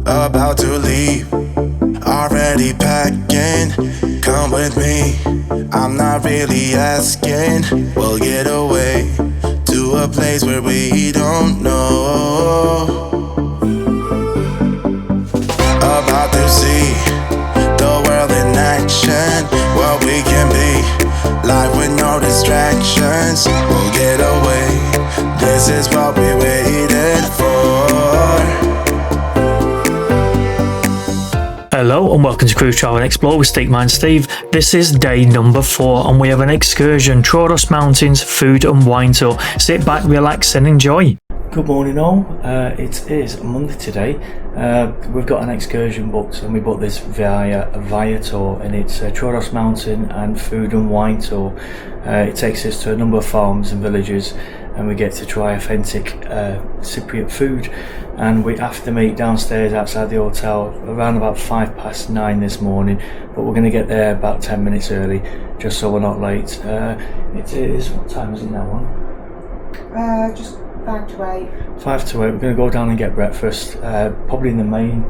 about to leave, already packing. Come with me, I'm not really asking. We'll get away to a place where we don't know. About to see the world in action, what we can be, life with no distractions. We'll get away, this is what we waited for. Hello and welcome to Cruise Travel and Explore with Stickman Steve. This is day number 4 and we have an excursion, Troodos Mountains food and wine tour. Sit back, relax and enjoy. Good morning all, it is Monday today. We've got an excursion booked and we booked this via Viator, and it's a Troodos Mountain and food and wine tour. It takes us to a number of farms and villages and we get to try authentic Cypriot food, and we have to meet downstairs outside the hotel around about 9:05 this morning, but we're going to get there about 10 minutes early just so we're not late. It is, what time is it now on? Just 5 to 8. 5 to 8. We're going to go down and get breakfast, probably in the main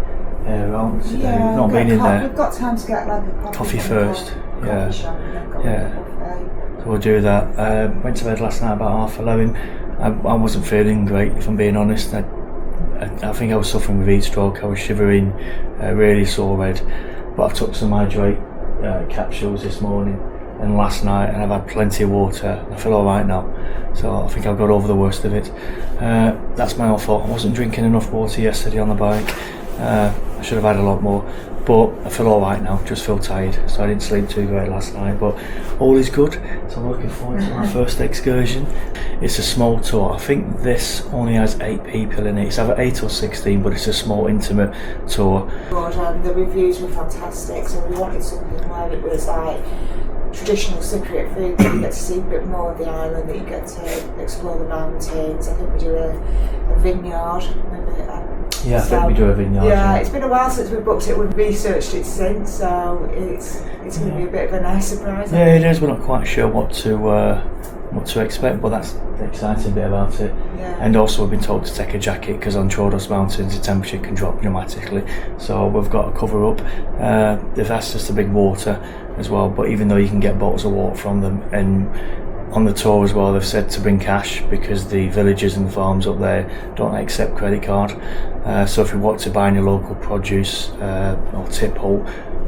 area, aren't we, today? Yeah, We've not been in there. We've got time to get like a Coffee first. Yeah. Shop and then go Yeah. So we'll do that. Went to bed last night about 11:30. I wasn't feeling great, if I'm being honest. I think I was suffering with heat stroke. I was shivering, really sore head. But I took some hydrate capsules this morning and last night, and I've had plenty of water. I feel alright now, so I think I've got over the worst of it. That's my own fault. I wasn't drinking enough water yesterday on the bike. I should have had a lot more, but I feel alright now, just feel tired, so I didn't sleep too great last night, but all is good. So I'm looking forward to my first excursion. It's a small tour. I think this only has 8 people in it. It's either 8 or 16, but it's a small intimate tour. The reviews were fantastic, so we wanted something where it was like traditional Cypriot food, that you get to see a bit more of the island, that you get to explore the mountains. I think we do a vineyard. Yeah, I think we do a vineyard. Yeah, it's been a while since we booked it. We've researched it since, so it's going to be a bit of a nice surprise. Yeah, it is. We're not quite sure what to expect, but that's the exciting bit about it. Yeah. And also we've been told to take a jacket because on Troodos Mountains the temperature can drop dramatically, so we've got to cover up. They've asked us to bring water as well, but even though you can get bottles of water from them, and on the tour as well they've said to bring cash because the villages and farms up there don't accept credit card. So if you want to buy any local produce or tip or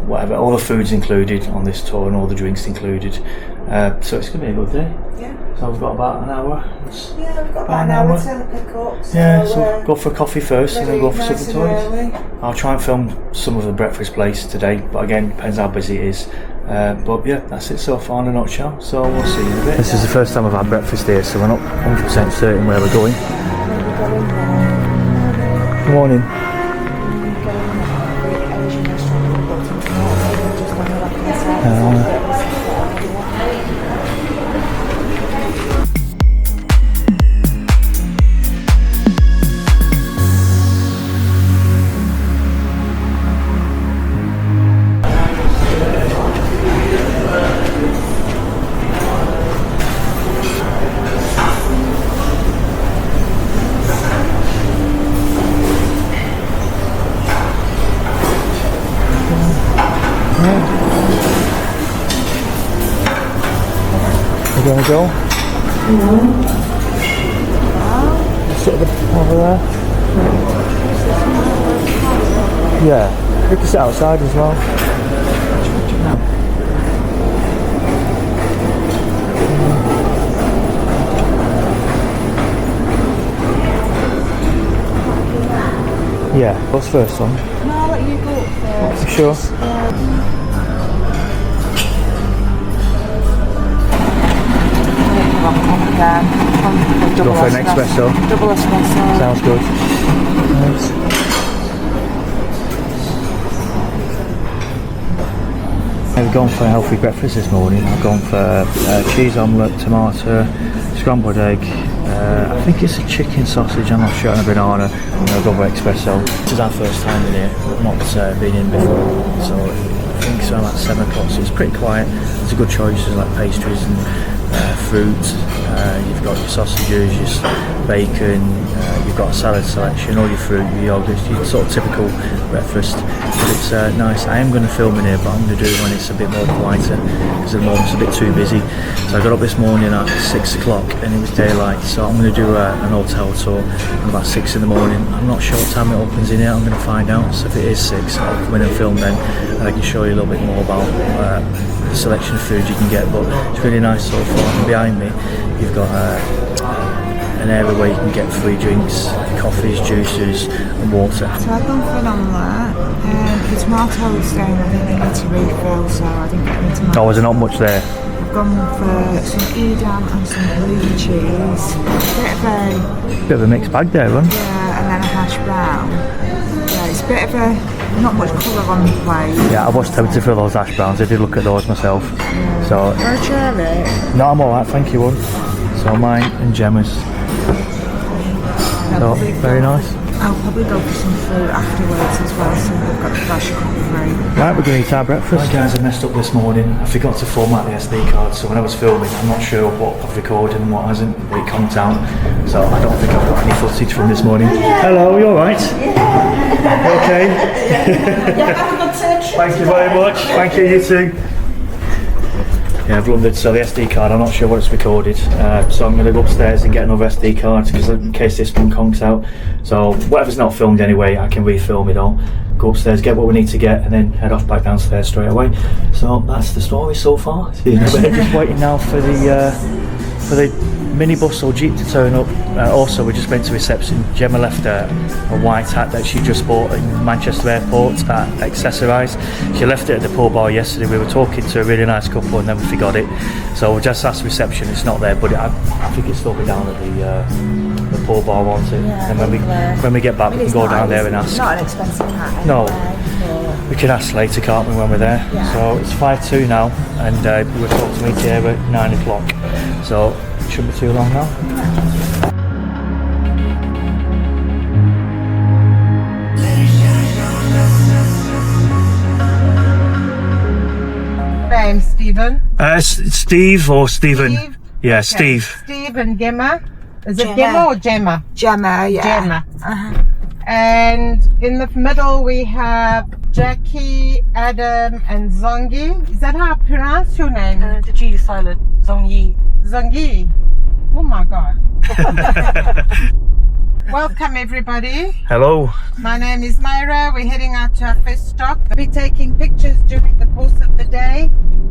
whatever, all the food's included on this tour and all the drinks included. So it's going to be a good day. Yeah. So we've got about an hour. Yeah, we've got about an hour to pick up. So yeah, so go for coffee first and then go for nice supper tours. early. I'll try and film some of the breakfast place today, but again, depends how busy it is. But yeah, that's it so far in a nutshell, so we'll see you in a bit. This is the first time I've had breakfast here, so we're not 100% certain where we're going. Good morning. You want to go? Sort of over there. Yeah, we can sit outside as well. Yeah, what's first one? No, I'll let you go up first. Sure. Go for an espresso. Double espresso. Sounds good. Right. I've gone for a healthy breakfast this morning. I've gone for cheese omelette, tomato, scrambled egg. I think it's a chicken sausage, I'm not sure, and a banana. And I'll go for espresso. This is our first time in here. We've not been in before, so I think it's around like 7 o'clock. So it's pretty quiet. There's a good choices like pastries and fruit, you've got your sausages, your bacon, you've got a salad selection, all your fruit, your yogurt, your sort of typical breakfast. But it's nice. I am going to film in here, but I'm going to do it when it's a bit more quieter, because at the moment it's a bit too busy. So I got up this morning at 6 o'clock and it was daylight, so I'm going to do an hotel tour at about 6 in the morning. I'm not sure what time it opens in here, I'm going to find out. So if it is 6, I'll come in and film then, and I can show you a little bit more about the selection of food you can get. But it's really nice so far. And behind me you've got an area where you can get free drinks, coffees, juices and water. So I've gone for an omelette, it's my toast down, I think they need to refill, so I didn't get into my... Oh, was there not much there? I've gone for some Edam and some blue cheese, Bit of a mixed bag there, huh? yeah, and then a hash brown. Yeah, it's a bit of a, not much colour on the plate. Yeah, I was tempted for those hash browns. I did look at those myself. Yeah. So, Or a cherry? no, I'm alright, thank you, one. So mine and Gemma's. So, very nice. I'll probably go for some fruit afterwards as well, so we've got a fresh coffee. Right, we're going to eat our breakfast. Right guys, I messed up this morning. I forgot to format the SD card, so when I was filming, I'm not sure what I've recorded and what hasn't, but it comes out. So I don't think I've got any footage from this morning. Hello, you alright? Yeah. Okay. Thank you very much. Thank you, you too. Yeah, I've blundered, so the SD card, I'm not sure what it's recorded, so I'm going to go upstairs and get another SD card because in case this one conks out. So whatever's not filmed anyway, I can refilm it all, go upstairs, get what we need to get, and then head off back downstairs straight away. So that's the story so far. See you in a bit. Just waiting now for the minibus or jeep to turn up. Also, we just went to reception. Gemma left a white hat that she just bought in Manchester Airport at Accessorise. She left it at the pool bar yesterday. We were talking to a really nice couple and then we forgot it. So we just asked reception, it's not there, but I think it's still be down at the pool bar, won't it? Yeah, and when we get back, we can go down there and ask. It's not an expensive hat. No. Anyway, We can ask later, can't we, when we're there? Yeah. So it's 5:02 now, and we were told to meet here at 9 o'clock. So it shouldn't be too long now. Name Stephen. Steve or Stephen? Steve? Yeah, Okay. Steve. Steve and Gemma. Is it Gemma. Gemma or Gemma? Gemma, yeah. Gemma. Uh-huh. And in the middle we have Jackie, Adam, and Zongi. Is that how I pronounce your name? The G is silent. Zongyi. Zongi. Oh my God. Welcome everybody. Hello. My name is Myra. We're heading out to our first stop. We'll be taking pictures during the course of the day.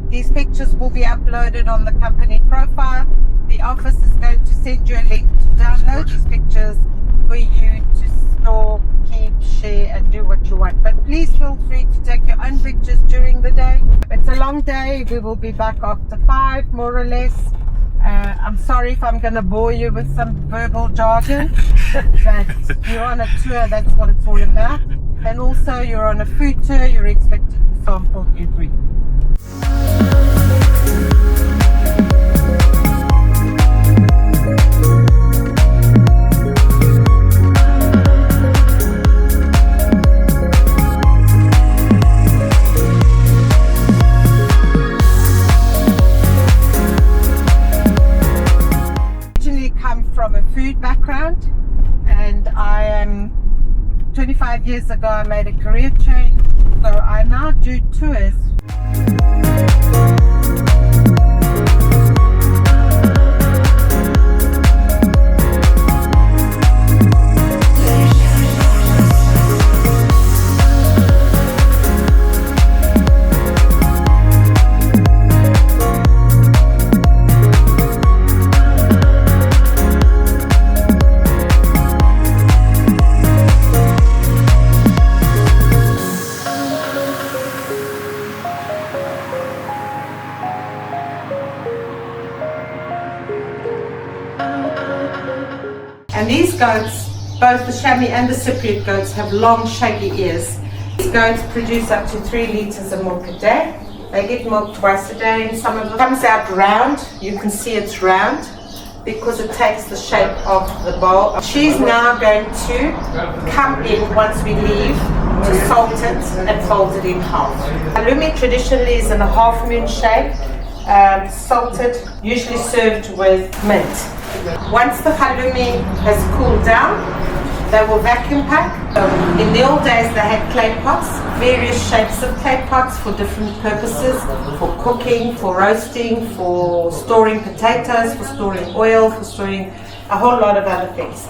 These pictures will be uploaded on the company profile. The office is going to send you a link to download these pictures for you to store, keep, share and do what you want. But please feel free to take your own pictures during the day. It's a long day. We will be back after 5 more or less. I'm sorry if I'm going to bore you with some verbal jargon, but you're on a tour, that's what it's all about. And also you're on a food tour, you're expected to sample everything. From a food background, and I am 25 years ago I made a career change, so I now do tours. And these goats, both the chamois and the Cypriot goats, have long shaggy ears. These goats produce up to 3 litres of milk a day. They get milk twice a day, and some of it comes out round. You can see it's round because it takes the shape of the bowl. She's now going to come in once we leave to salt it and fold it in half. Halloumi traditionally is in a half moon shape. salted, usually served with mint. Once the halloumi has cooled down, they will vacuum pack. In the old days they had clay pots, various shapes of clay pots for different purposes, for cooking, for roasting, for storing potatoes, for storing oil, for storing a whole lot of other things.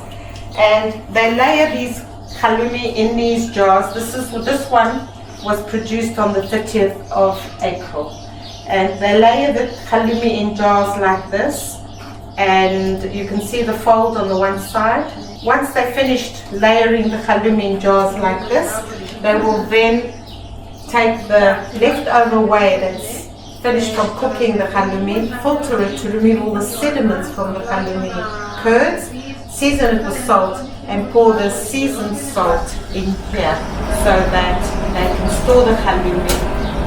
And they layer these halloumi in these jars. This one was produced on the 30th of April. And they layer the halloumi in jars like this, and you can see the fold on the one side. Once they've finished layering the halloumi in jars like this, they will then take the leftover whey that's finished from cooking the halloumi, filter it to remove all the sediments from the halloumi curds, season it with salt, and pour the seasoned salt in here so that they can store the halloumi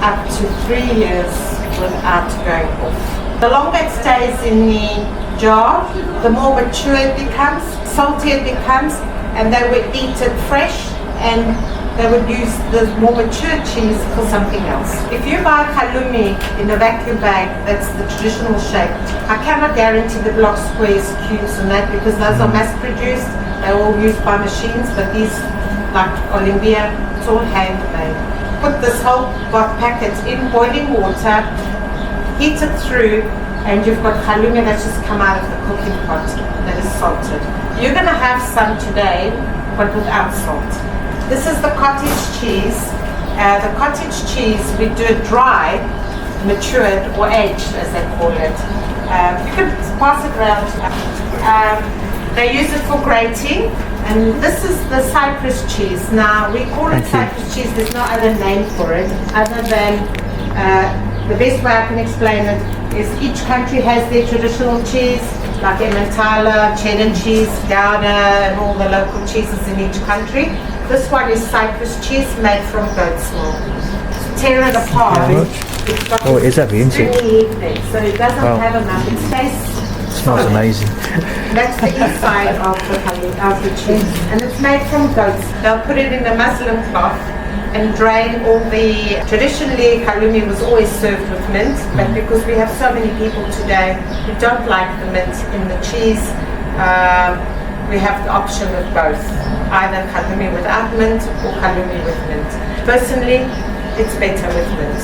up to 3 years without going off. The longer it stays in the jar, the more mature it becomes, salty it becomes, and they would eat it fresh, and they would use the more mature cheese for something else. If you buy halloumi in a vacuum bag, that's the traditional shape. I cannot guarantee the block squares, cubes and that, because those are mass produced. They're all used by machines, but these, like Olympia, it's all handmade. Put this whole packet in boiling water, heat it through, and you've got halloumi that's just come out of the cooking pot that is salted. You're going to have some today, but without salt. This is the cottage cheese. The cottage cheese, we do it dry, matured or aged as they call it. You can pass it around. They use it for grating, and this is the Cyprus cheese. Now we call it Cyprus cheese, there's no other name for it other than the best way I can explain it is each country has their traditional cheese, like Emmentaler, cheddar cheese, Gouda, and all the local cheeses in each country. This one is Cyprus cheese made from goat's milk. To tear it apart, it's got Oh, it is heavy, isn't it? stringy thing, so it doesn't have enough. It stays It smells solid. amazing. That's the inside of the cheese, and it's made from goats. They'll put it in a muslin cloth and drain all the. Traditionally, halloumi was always served with mint, but because we have so many people today who don't like the mint in the cheese, we have the option of both, either halloumi without mint or halloumi with mint. Personally, it's better with mint.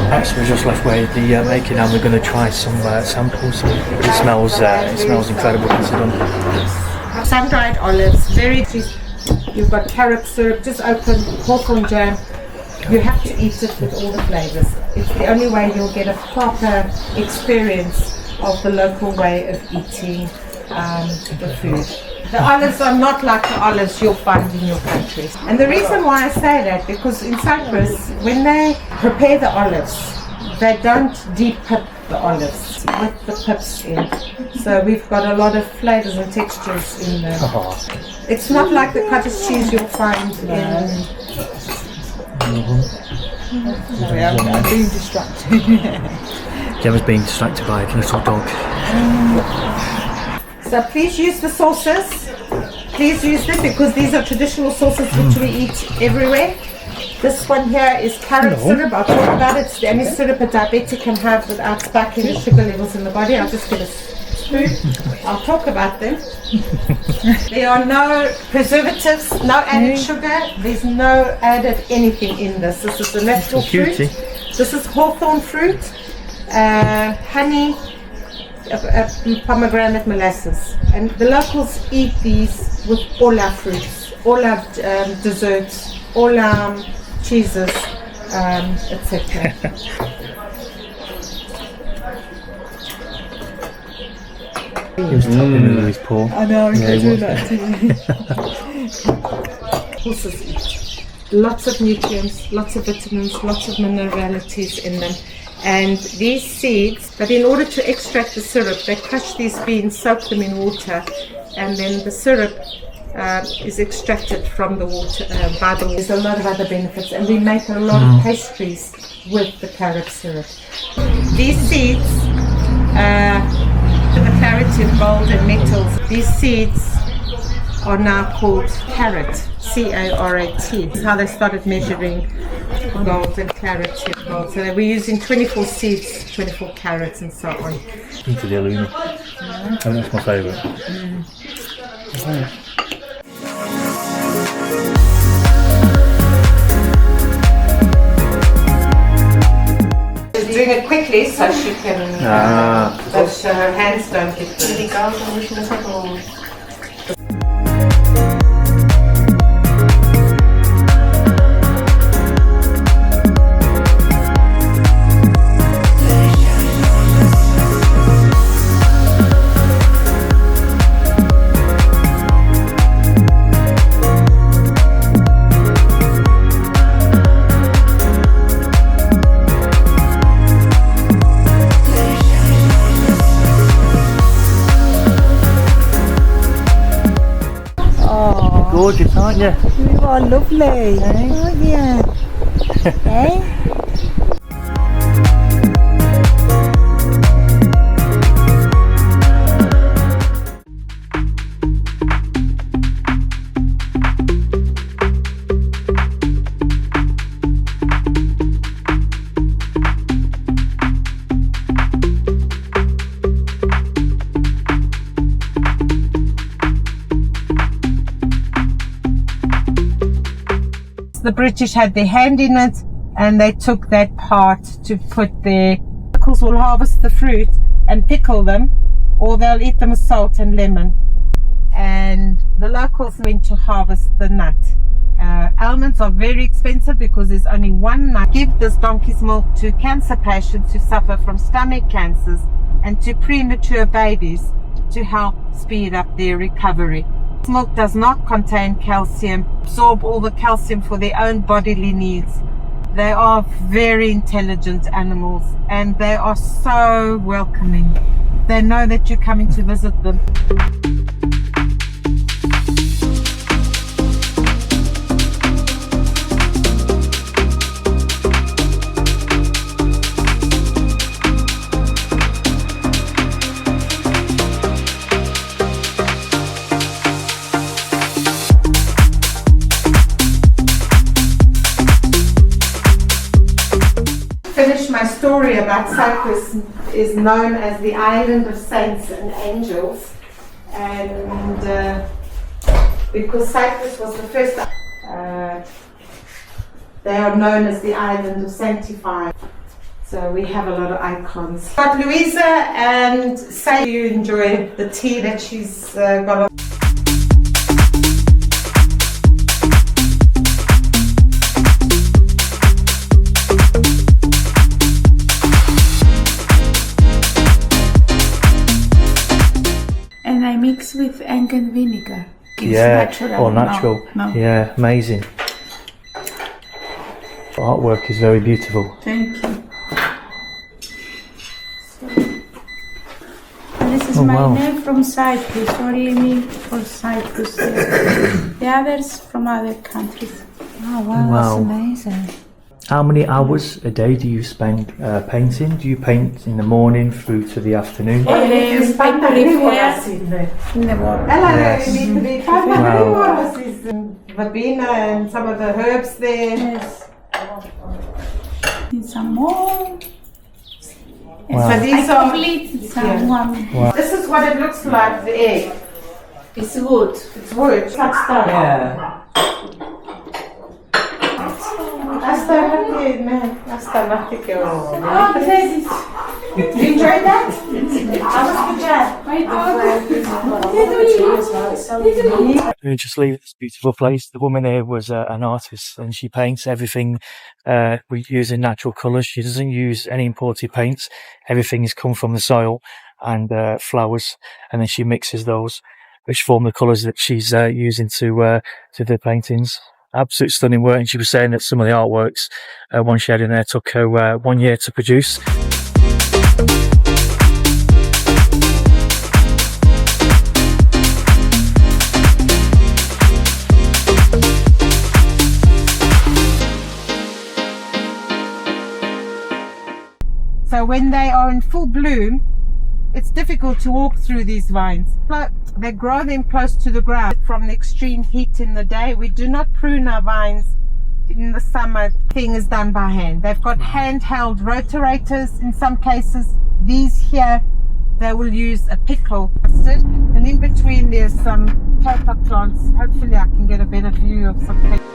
Next, we're just left with the making, and we're going to try some samples. It smells incredible considering. Sun-dried olives, very tasty. You've got carrot syrup, just open, hawthorn jam. You have to eat it with all the flavors. It's the only way you'll get a proper experience of the local way of eating the food. The olives are not like the olives you'll find in your countries. And the reason why I say that, because in Cyprus, when they prepare the olives, they don't de-pip the olives with the pips in. So we've got a lot of flavors and textures in them. It's not like the cottage cheese you'll find in... Sorry, I'm being distracted. Gemma's being distracted by a little dog. So please use the sauces. Please use them because these are traditional sauces which we eat everywhere. This one here is carrot syrup. I'll talk about it. It's the only syrup a diabetic can have without spiking the sugar levels in the body. I'll just get a spoon. I'll talk about them. There are no preservatives, no added sugar. There's no added anything in this. This is the natural fruit. This is hawthorn fruit, honey, pomegranate molasses, and the locals eat these with all our fruits, all our desserts, all our cheeses, etc. He was tapping into his paw. I know, Yeah, I he do was. that too. Horses eat. Lots of nutrients, lots of vitamins, lots of mineralities in them. And these seeds, but in order to extract the syrup, they crush these beans, soak them in water, and then the syrup is extracted from the water by the water. There's a lot of other benefits, and we make a lot of pastries with the carrot syrup. These seeds, the clarity of gold and metals, these seeds are now called carat, C-A-R-A-T. It's how they started measuring gold and clarity of gold. So they were using 24 seeds, 24 carats and so on. Into the aluminium. And that's my favourite. She's doing it quickly so she can, so her hands don't get dirty. Gorgeous, aren't you? You are lovely, aren't you? Eh? The British had their hand in it, and they took that part to put their locals will harvest the fruit and pickle them, or they'll eat them with salt and lemon. And the locals went to harvest the nut. Almonds are very expensive because there's only one nut. Give this donkey's milk to cancer patients who suffer from stomach cancers and to premature babies to help speed up their recovery. Milk does not contain calcium, absorb all the calcium for their own bodily needs. They are very intelligent animals and they are so welcoming. They know that you're coming to visit them. My story about Cyprus is known as the island of saints and angels, and because Cyprus was the first, they are known as the island of sanctified. So we have a lot of icons. But Louisa, and say you enjoy the tea that she's got on. And I mix with egg and vinegar. It's natural. All natural. No. Yeah, amazing. The artwork is very beautiful. Thank you. And this is my name from Cyprus, or Amy for Cyprus. The others from other countries. Oh wow, that's amazing. How many hours a day do you spend painting? Do you paint in the morning through to the afternoon? I prefer in the morning. Verbena and some of the herbs there. Yes. And some more. Wow. So these are complete one. Wow. This is what it looks like, the egg. It's wood. It's wood. It's like stone. Yeah. You enjoyed that? How was the job? We just leave this beautiful place. The woman here was an artist, and she paints everything using natural colours. She doesn't use any imported paints. Everything has come from the soil and flowers, and then she mixes those, which form the colours that she's using to the paintings. Absolute stunning work, and she was saying that some of the artworks, one she had in there, took her 1 year to produce. So when they are in full bloom, it's difficult to walk through these vines. They grow them close to the ground from the extreme heat in the day. We do not prune our vines in the summer. Thing is done by hand. They've got handheld rotorators in some cases. These here, they will use a pickle mustard, and in between there's some cocoa plants. Hopefully I can get a better view of some pickles.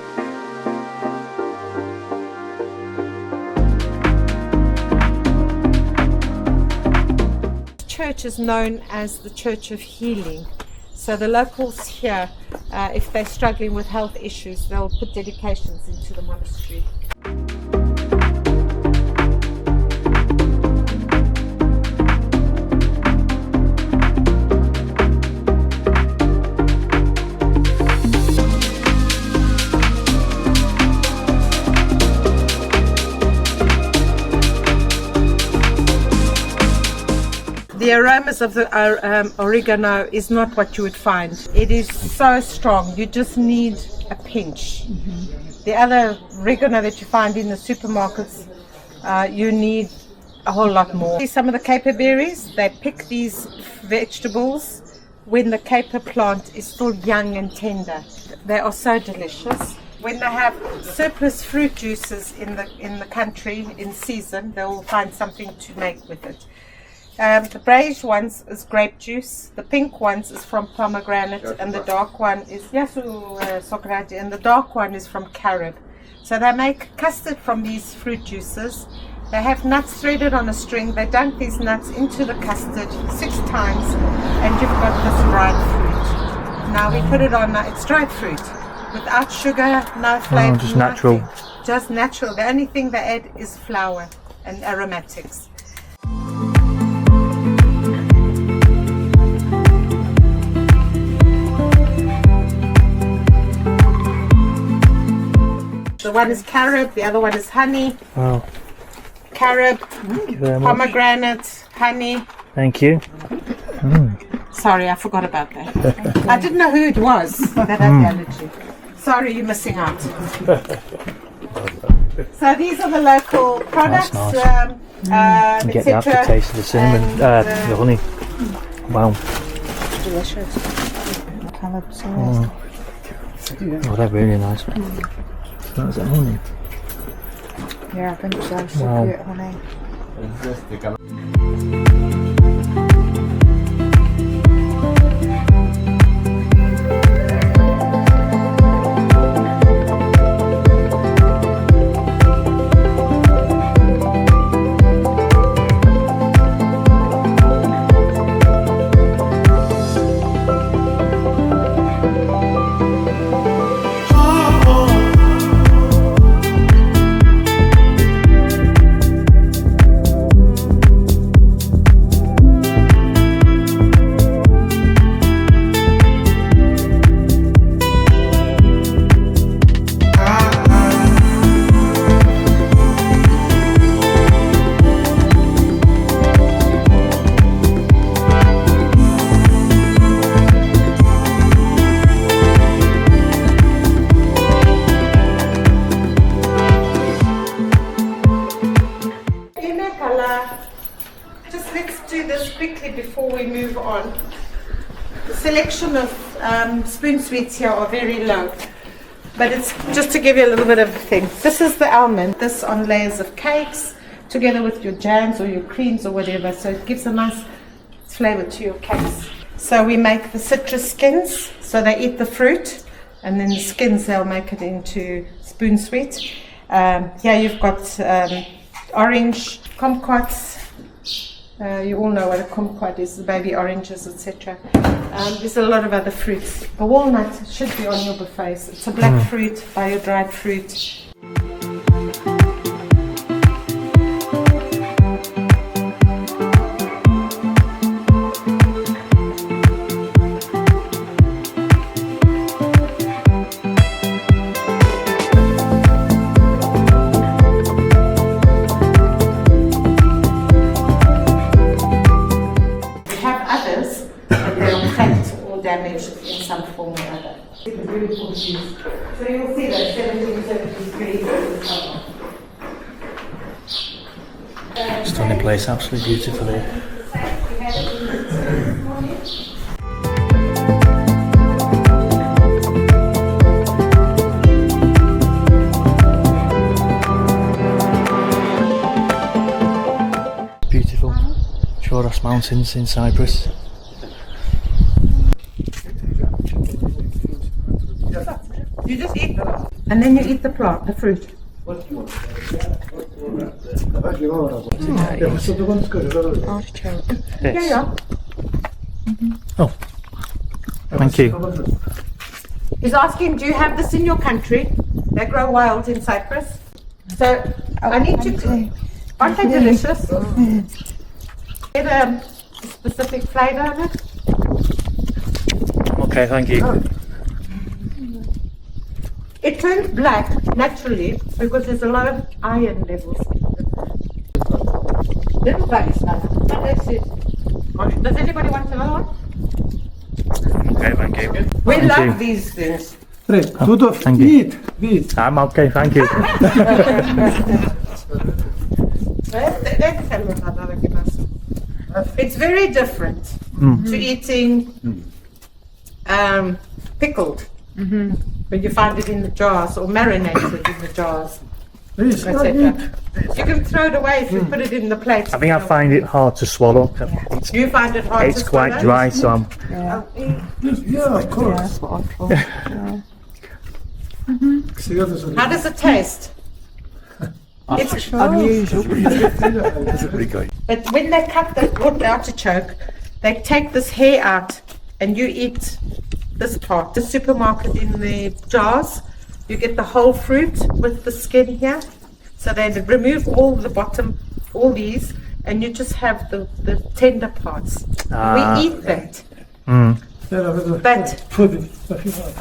Church is known as the Church of Healing. So the locals here, if they're struggling with health issues, they'll put dedications into the monastery. The aromas of the oregano is not what you would find. It is so strong, you just need a pinch. The other oregano that you find in the supermarkets, you need a whole lot more. See some of the caper berries, they pick these vegetables when the caper plant is still young and tender. They are so delicious. When they have surplus fruit juices in the country in season, they will find something to make with it. The beige ones is grape juice, the pink ones is from pomegranate, and the dark one is and the dark one is from carob. So they make custard from these fruit juices. They have nuts threaded on a string. They dunk these nuts into the custard 6 times, and you've got this dried fruit. Now we put it on. It's dried fruit without sugar, no flavor, just natural. Nothing. Just natural. The only thing they add is flour and aromatics. The one is carob, the other one is honey. Wow. Carob, Thank you very much. pomegranate, honey. Thank you. Sorry, I forgot about that. I didn't know who it was that had the allergy. Sorry, you're missing out. So these are the local products, That's nice. You get the aftertaste of the cinnamon, the honey. Wow. Delicious. Caleb's Oh, they're really nice. That's it, honey. Yeah, I think so. So Wow. cute, honey. Just let's do this quickly before we move on. The selection of spoon sweets here are very low, but it's just to give you a little bit of a thing. This is the almond, this on layers of cakes together with your jams or your creams or whatever, so it gives a nice flavor to your cakes. So we make the citrus skins, so they eat the fruit, and then the skins they'll make it into spoon sweet. Here you've got orange kumquats. You all know what a kumquat is, the baby oranges, etc. There's a lot of other fruits. The walnut should be on your buffets. It's a black fruit, bio-dried fruit. Damaged in some form or other. It's really confused. So you'll see that 1773 Stunning place, absolutely beautiful here. We had it Beautiful Troodos Mountains in Cyprus. You just eat them, and then you eat the plant, the fruit. Yes. Yeah. Oh, thank you. He's asking, do you have this in your country? They grow wild in Cyprus. So I need you to. Aren't they delicious? Get a specific flavour in it. Okay, thank you. It turns black naturally because there's a lot of iron levels. Little bugs. Does anybody want another one? Okay, thank you. We Thank love you. these things. Troodos, thank you. eat. I'm okay, thank you. It's very different to eating pickled when you find it in the jars or marinated in the jars. Please, etc. You can throw it away if you put it in the plate. I think I find it hard to swallow. You find it hard It's to quite swallow? dry, so I'm. Yeah, of course. How does it taste? It's Unusual. Pretty good. But when they cut the artichoke, they take this hair out and you eat this part. The supermarket in the jars, you get the whole fruit with the skin here. So they remove all the bottom, all these, and you just have the tender parts. We eat that. But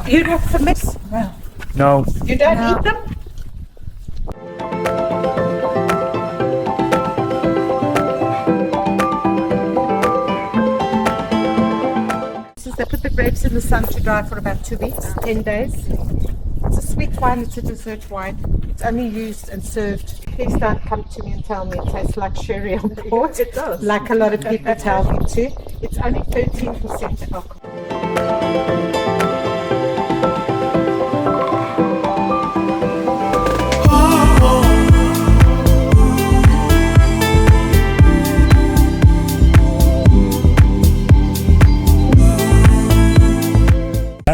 you don't mix. No. You don't eat them? They put the grapes in the sun to dry for about 2 weeks, 10 days. It's a sweet wine, it's a dessert wine. It's only used and served. Please don't come to me and tell me it tastes like sherry on port. It does. Like a lot of people tell me to. It's only 13% alcohol.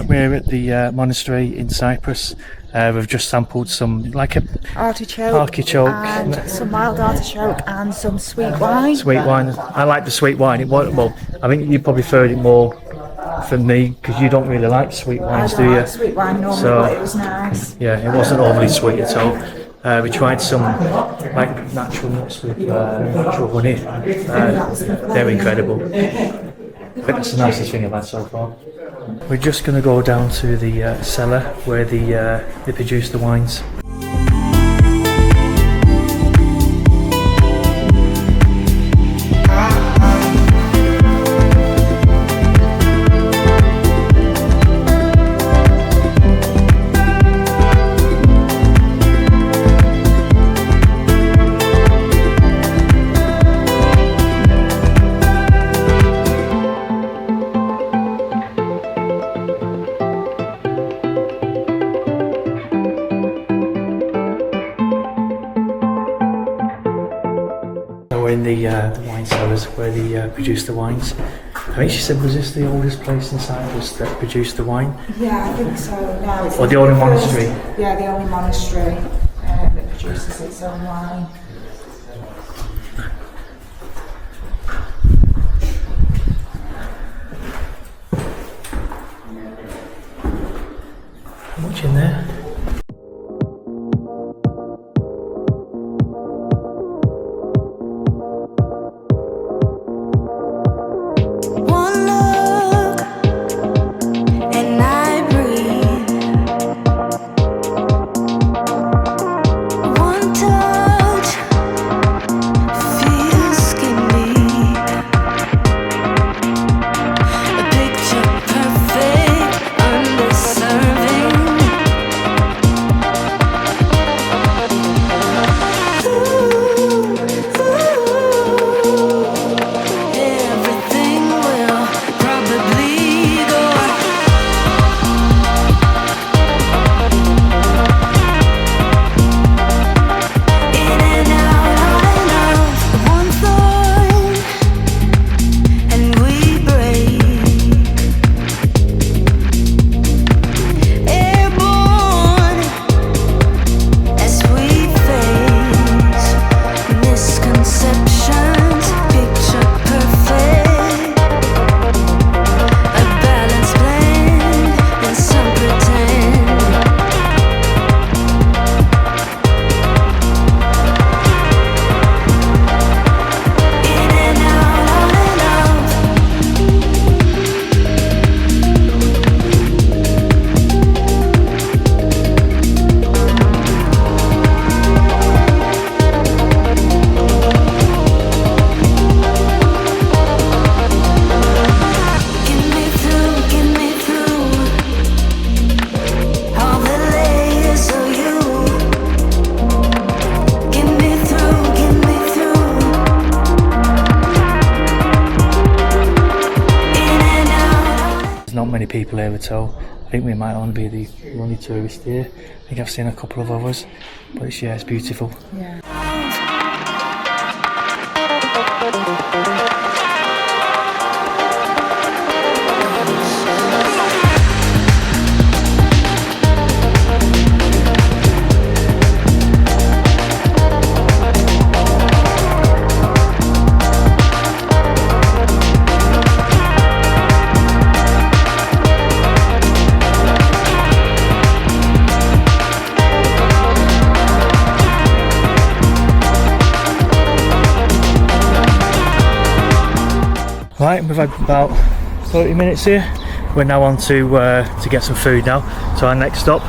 We're at the monastery in Cyprus. We've just sampled some, like a artichoke and some wild artichoke and some sweet wine. Sweet wine. I like the sweet wine. Well, I think you probably preferred it more from me because you don't really like sweet wines, do you? I don't like sweet wine normally, but it was nice. Yeah, it wasn't overly sweet at all. We tried some like natural nuts with natural honey. They're incredible. I think that's the nicest thing I've had so far. We're just going to go down to the cellar where they produce the wines. In the wine cellars where they produce the wines. I think she said, was this the oldest place in Cyprus that produced the wine? Yeah, I think so. Now it's Or the only monastery? Yeah, the only monastery that produces its own wine. How much in there? One look and I breathe. One touch feels skin deep. A picture perfect, underserving. There's not many people here at all. I think we might only be the only tourist here. I think I've seen a couple of others, but it's beautiful. Yeah. Right, we've had about 30 minutes here. We're now on to get some food now. So our next stop.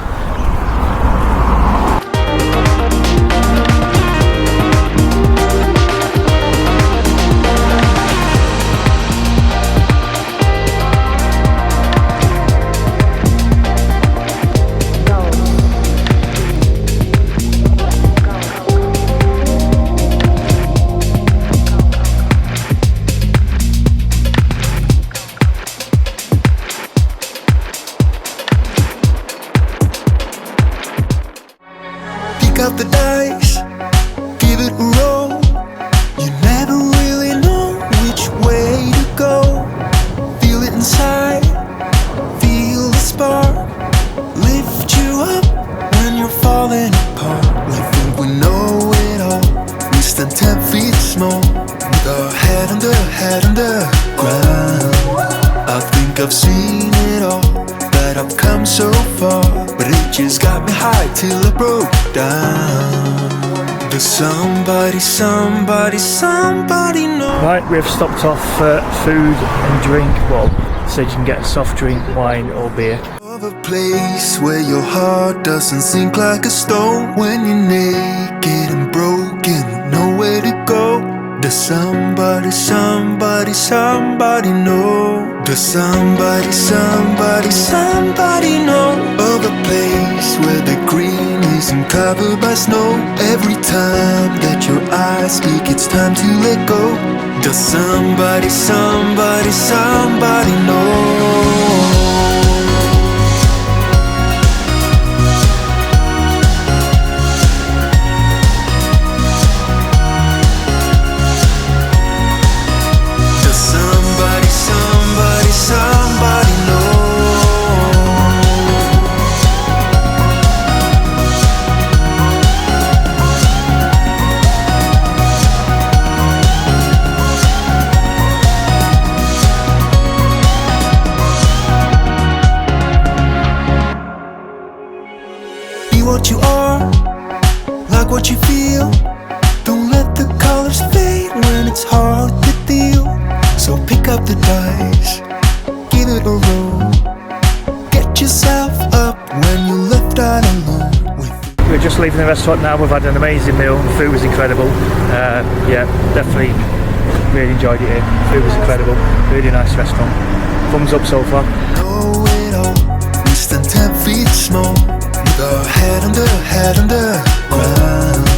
Up the dice, give it a roll. You never really know which way to go. Feel it inside, feel the spark, lift you up when you're falling apart. We think we know it all, we stand 10 feet small, with our head under ground. I think I've seen it all, that I've come so far, but it just got me high till I broke down. Does somebody know? Right, we've stopped off for food and drink. Well, so you can get a soft drink, wine or beer. Of a place where your heart doesn't sink like a stone, when you're naked and broken with nowhere to go. Does somebody know? Does somebody know of a place where the green isn't covered by snow? Every time that your eyes speak, it's time to let go. Does somebody know? What you are, like what you feel. Don't let the colors fade when it's hard to deal. So pick up the dice, give it a roll. Get yourself up when you're left out alone. We're just leaving the restaurant now. We've had an amazing meal. The food was incredible. Yeah, definitely really enjoyed it here. Food was incredible. Really nice restaurant. Thumbs up so far. Know it all, we stand 10 feet small, with our head under ground.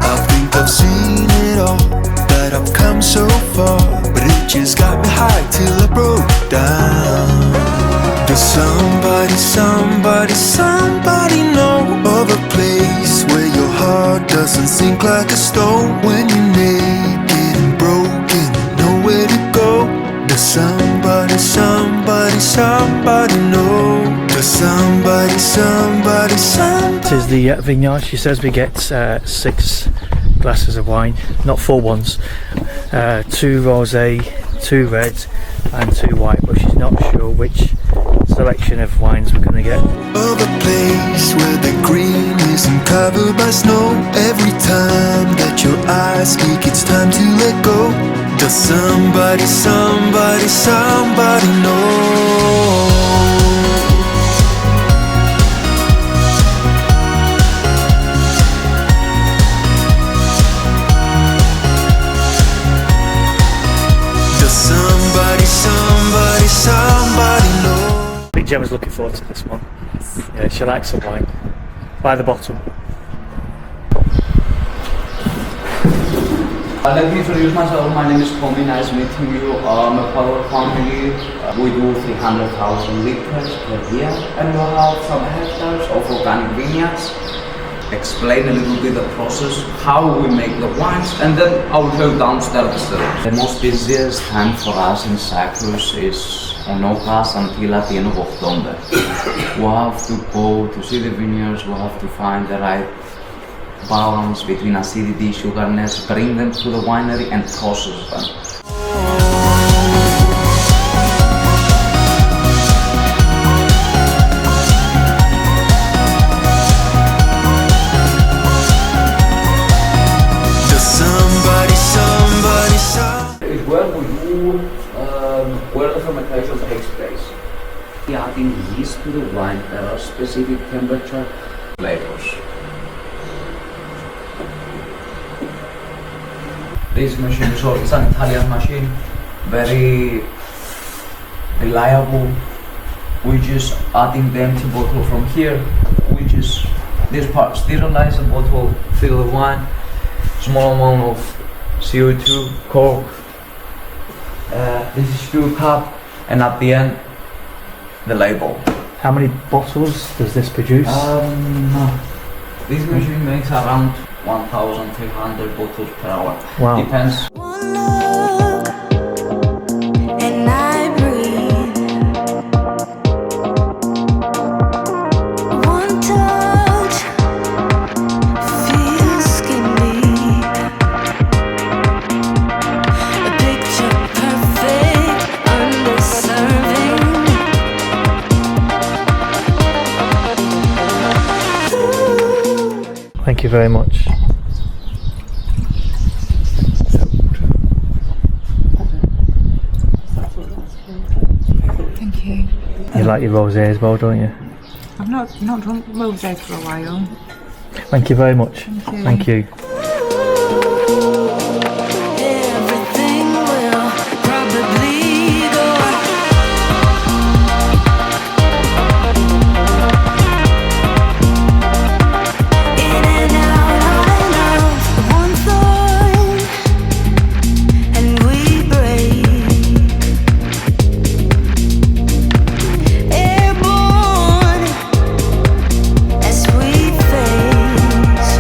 I think I've seen it all, that I've come so far, but it just got me high till I broke down. Does somebody know of a place where your heart doesn't sink like a stone, when you're naked and broken, nowhere to go? Does somebody know? Does somebody This is the vineyard. She says we get 6 glasses of wine, not full ones, 2 rosé, 2 red and 2 white, but she's not sure which selection of wines we're going to get. Of a place where the green isn't covered by snow. Every time that your eyes speak, it's time to let go. Does somebody know? Somebody know. I think Gemma's looking forward to this one. Yeah, she likes some wine. By the bottom. Let me introduce myself. My name is Tommy. Nice meeting you. I'm a part of the family. We do 300,000 liters per year, and we have some hectares of organic vineyards. Explain a little bit the process, how we make the wines, and then I will go downstairs. The most busiest time for us in Cyprus is on August until at the end of October. We have to go to see the vineyards, we have to find the right balance between acidity, sugarness, bring them to the winery and process them. Where the fermentation takes place. Adding yeast to the wine at a specific temperature flavors. This machine is an Italian machine, very reliable. We just adding the empty bottle from here. We just this part sterilize the bottle, fill the wine, small amount of CO2, cork. This is fuel cap, and at the end, the label. How many bottles does this produce? This machine makes around 1,300 bottles per hour. Wow. Depends. One look, and I breathe. One touch, feels skin deep. A picture perfect, underserving. Thank you very much. Thank you. You like your rosé as well, don't you? I've not drunk rosé for a while. Thank you very much. Thank you. Everything will probably go in and out of one thought, and we break. Airborne as we face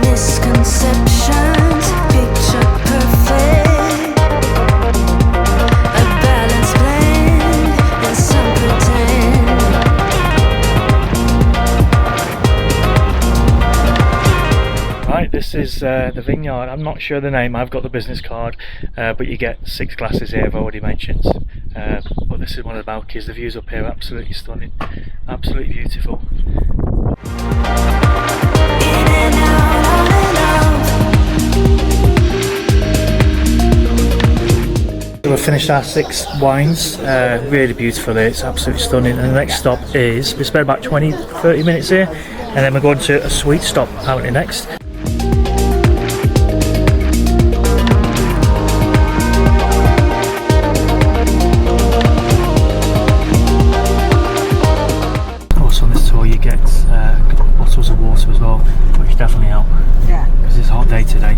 misconceptions, picture perfect, a balanced blend and some pretend. Right, this is the vineyard. I'm not sure the name, I've got the business card, but you get 6 glasses here, I've already mentioned. But this is one of the balconies. The views up here are absolutely stunning, absolutely beautiful. In and out. So we've finished our 6 wines, really beautiful here, it's absolutely stunning. And the next stop is, we spent about 20-30 minutes here, and then we're going to a sweet stop apparently next. Also on this tour you get bottles of water as well, which definitely help, Yeah. because it's a hot day today.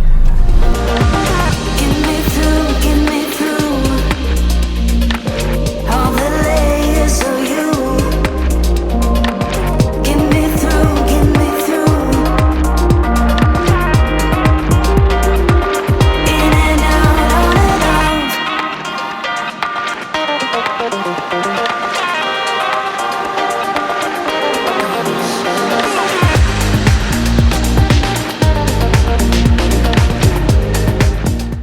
Get me through all the layers of you. Get me through. In and out.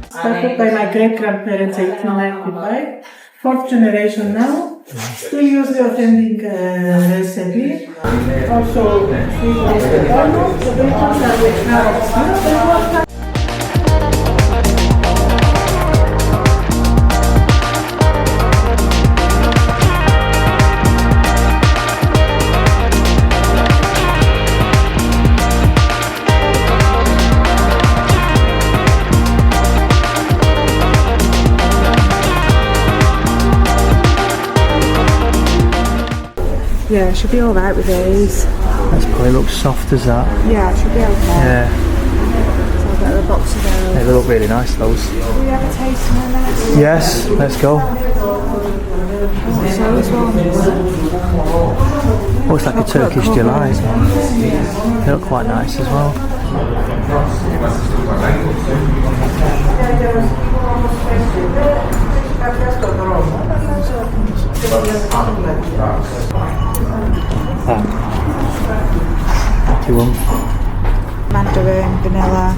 Started by my great-grandparents 1895, 4th generation now. Still use the authentic recipe. Also, sweet espressos. The breakfast are with carrots. Yeah, should be alright with these. That's probably looks soft as that. Yeah, it should be okay. Yeah. So I'll get a box of those. They look really nice, those. Do we have a taste in those? Yes, let's go. What's those ones? Oh, it's like a Turkish delight. They look quite nice as well. Mandarin, vanilla,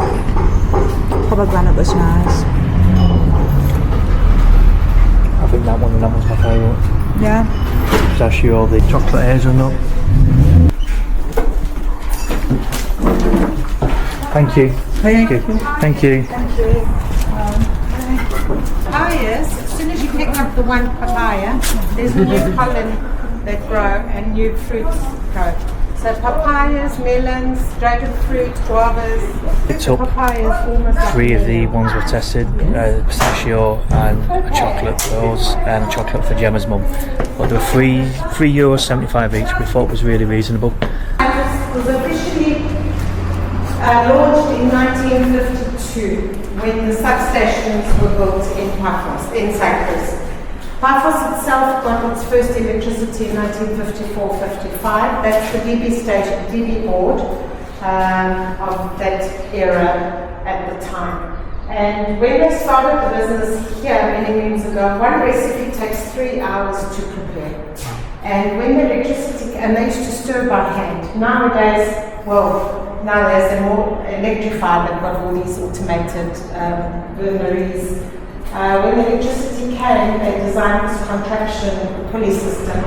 pomegranate was nice. I think that one's my favourite. Yeah. It's actually all the chocolate hazelnut. Thank you. Thank you. Thank you. Papayas, as soon as you pick up the one papaya, there's new pollen that grow and new fruits grow. So papayas, melons, dragon fruit, guavas. Picked up Papayas almost like 3 of the ones we tested, pistachio and a chocolate for us and chocolate for Gemma's mum. But they were €3.75 each. We thought was really reasonable. It was officially launched in 1952 when the substations were built in Paphos, in Cyprus. Paphos itself got its first electricity in 1954-55. That's the DB board of that era at the time. And when they started the business here many years ago, one recipe takes 3 hours to prepare. And when the electricity, and they used to stir by hand. Nowadays they're more electrified. They've got all these automated burneries. When the electricity came, they designed this contraction pulley system,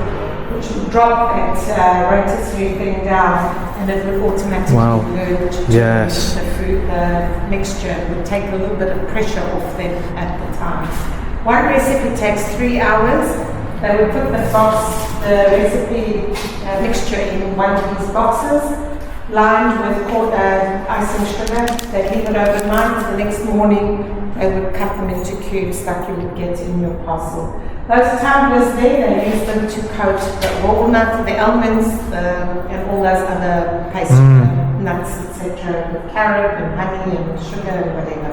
which would drop that rotatory thing down, and it would automatically merge the fruit, the mixture. It would take a little bit of pressure off them at the time. One recipe takes 3 hours. They would put the recipe mixture in one of these boxes, lined with icing sugar. They'd leave it overnight. The next morning, they would cut them into cubes like you would get in your parcel. Those tumblers there, they use them to coat the walnut, the almonds, and all those other pastry nuts, etc., with carob and honey and sugar and whatever.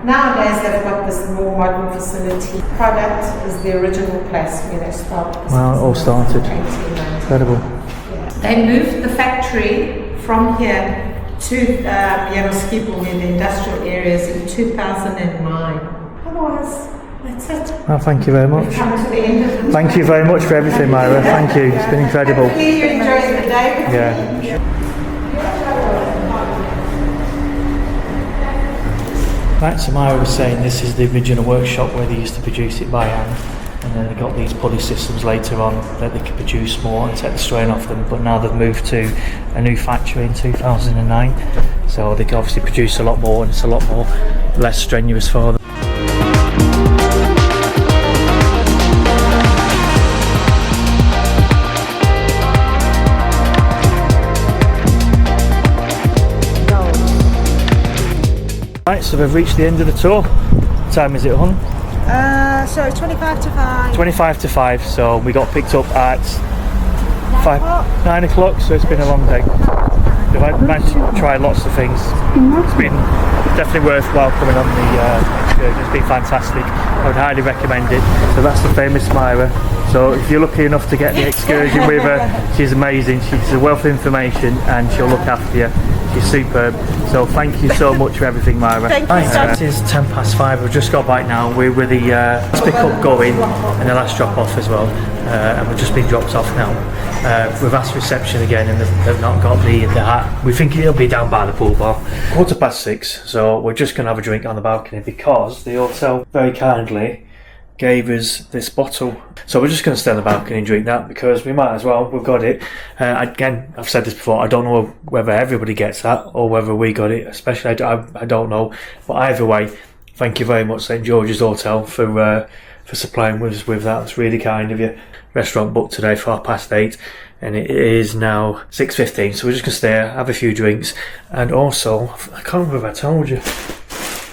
Nowadays, they've got this more modern facility. Product is the original place where they started. Wow, it all started. Incredible. They moved the factory from here to Yaroskipo, where the industrial areas, in 2009. Otherwise, that's it. Well, thank you very much. We've come to the end of the Thank you very much for everything, Myra. Thank you. It's been incredible. Hopefully you enjoyed the day. Yeah. Right, so Myra was saying this is the original workshop where they used to produce it by hand, and then they got these pulley systems later on that they could produce more and take the strain off them, but now they've moved to a new factory in 2009, so they can obviously produce a lot more and it's a lot more less strenuous for them. Right, so we've reached the end of the tour. What time is it, hon? So it's 25 to 5. 25 to 5, so we got picked up at 9 o'clock, so it's been a long day. We've managed to try lots of things. It's been definitely worthwhile coming on the excursion. It's been fantastic. I would highly recommend it. So that's the famous Myra. So if you're lucky enough to get the excursion with her, she's amazing. She's a wealth of information and she'll look after you. She's superb. So thank you so much for everything, Myra. Thank you so much. It is 5:10. We've just got back now. We're with the last pick up going and the last drop off as well. And we've just been dropped off now. We've asked reception again and they've not got the hat. We think it'll be down by the pool bar. 6:15, so we're just going to have a drink on the balcony because the hotel very kindly gave us this bottle. So we're just going to stay on the balcony and drink that because we might as well. We've got it. Again, I've said this before, I don't know whether everybody gets that or whether we got it, especially I don't know. But either way, thank you very much St George's Hotel for supplying us with that. It's really kind of you. Restaurant booked today for 8:30 and it is now 6:15, so we're just going to stay here, have a few drinks, and also, I can't remember if I told you,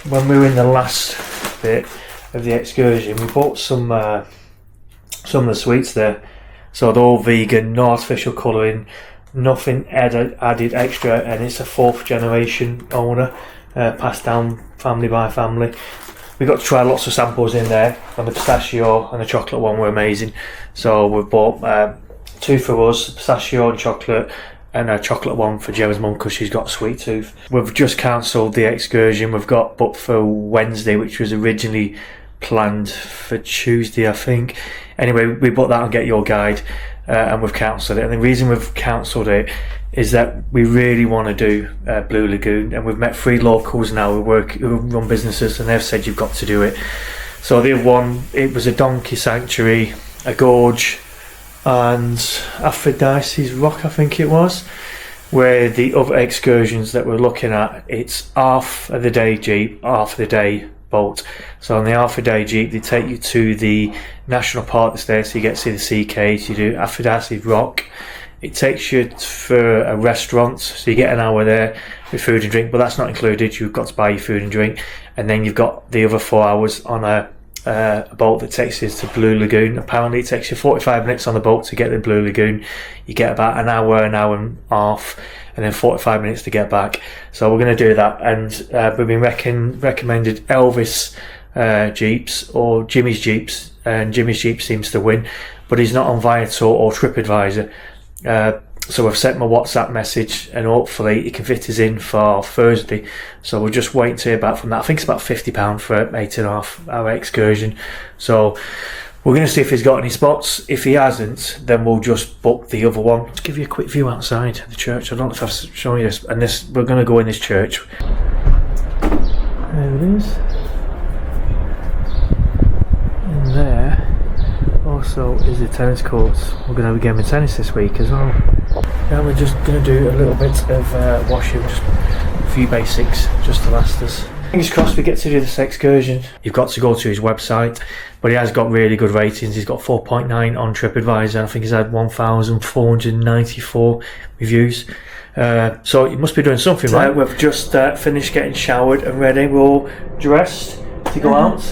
when we were in the last bit of the excursion, we bought some of the sweets there. So they're all vegan, no artificial colouring, nothing added extra, and it's a 4th generation owner, passed down family by family. We got to try lots of samples in there, and the pistachio and the chocolate one were amazing. So we've bought 2 for us, pistachio and chocolate, and a chocolate one for Gemma's mum because she's got a sweet tooth. We've just cancelled the excursion we've got booked for Wednesday, which was originally planned for Tuesday, I think. Anyway, we booked that on Get Your Guide, and we've cancelled it. And the reason we've cancelled it is that we really want to do Blue Lagoon, and we've met 3 locals now who run businesses, and they've said you've got to do it. So the other one, it was a donkey sanctuary, a gorge, and Aphrodite's Rock, I think it was. Where the other excursions that we're looking at, it's half of the day jeep, half of the day boat. So on the half a day jeep, they take you to the national park that's there, so you get to see the sea caves. You do Aphrodite's Rock. It takes you for a restaurant, so you get an hour there with food and drink, but that's not included. You've got to buy your food and drink, and then you've got the other 4 hours on a boat that takes you to Blue Lagoon. Apparently it takes you 45 minutes on the boat to get to Blue Lagoon. You get about an hour and a half, and then 45 minutes to get back. So we're going to do that, and we've been recommended Elvis Jeeps or Jimmy's Jeeps, and Jimmy's Jeep seems to win, but he's not on Viator or TripAdvisor. So I've sent my WhatsApp message, and hopefully he can fit us in for Thursday. So we're just waiting to hear back from that. I think it's about £50 for an 8.5 hour excursion. So we're going to see if he's got any spots. If he hasn't, then we'll just book the other one. Let's give you a quick view outside the church. I don't know if I've shown you this. And this, we're going to go in this church. There it is. And there also is the tennis courts. We're going to have a game of tennis this week as well. Now we're just going to do a little bit of washing, just a few basics just to last us. Fingers crossed we get to do this excursion. You've got to go to his website, but he has got really good ratings. He's got 4.9 on TripAdvisor. I think he's had 1,494 reviews. So he must be doing something right. We've just finished getting showered and ready. We're all dressed to go out.